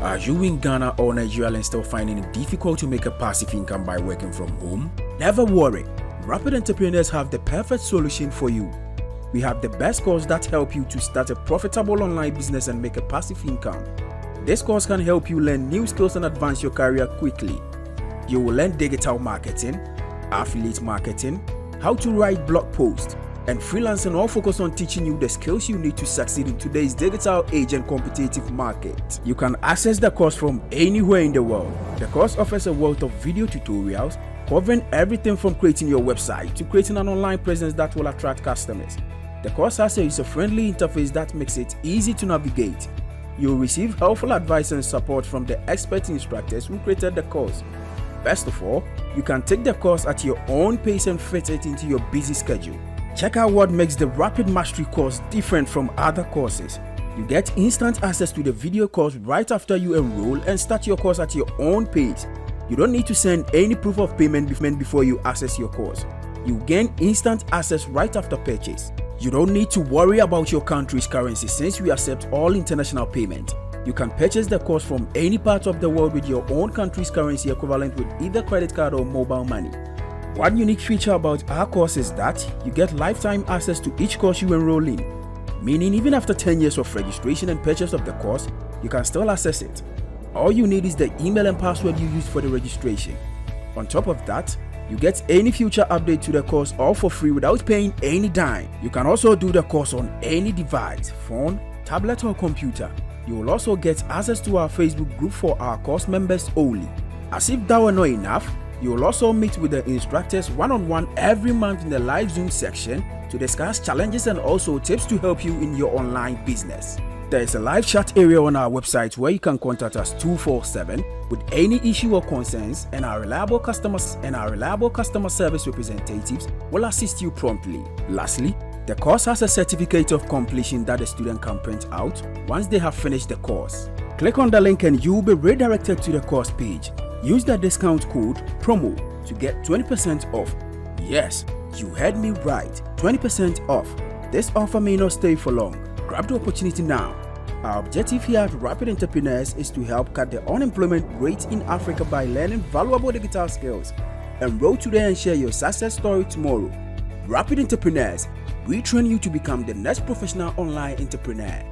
Are you in Ghana or Nigeria and still finding it difficult to make a passive income by working from home? Never worry, Rapid Entrepreneurs have the perfect solution for you. We have the best course that help you to start a profitable online business and make a passive income. This course can help you learn new skills and advance your career quickly. You will learn digital marketing, affiliate marketing, how to write blog posts, and freelancing, all focus on teaching you the skills you need to succeed in today's digital age and competitive market. You can access the course from anywhere in the world. The course offers a wealth of video tutorials covering everything from creating your website to creating an online presence that will attract customers. The course has a user-friendly interface that makes it easy to navigate. You'll receive helpful advice and support from the expert instructors who created the course. Best of all, you can take the course at your own pace and fit it into your busy schedule. Check out what makes the Rapid Mastery course different from other courses. You get instant access to the video course right after you enroll and start your course at your own pace. You don't need to send any proof of payment before you access your course. You gain instant access right after purchase. You don't need to worry about your country's currency since we accept all international payment. You can purchase the course from any part of the world with your own country's currency equivalent with either credit card or mobile money. One unique feature about our course is that you get lifetime access to each course you enroll in, meaning even after 10 years of registration and purchase of the course, you can still access it. All you need is the email and password you used for the registration. On top of that, you get any future update to the course all for free without paying any dime. You can also do the course on any device, phone, tablet or computer. You will also get access to our Facebook group for our course members only. As if that were not enough, you will also meet with the instructors one-on-one every month in the live Zoom section to discuss challenges and also tips to help you in your online business. There is a live chat area on our website where you can contact us 24/7 with any issue or concerns, and our reliable customer service representatives will assist you promptly. Lastly, the course has a certificate of completion that the student can print out once they have finished the course. Click on the link and you will be redirected to the course page. Use the discount code PROMO to get 20% off. Yes, you heard me right, 20% off. This offer may not stay for long. Grab the opportunity now. Our objective here at Rapid Entrepreneurs is to help cut the unemployment rate in Africa by learning valuable digital skills. Enroll today and share your success story tomorrow. Rapid Entrepreneurs, we train you to become the next professional online entrepreneur.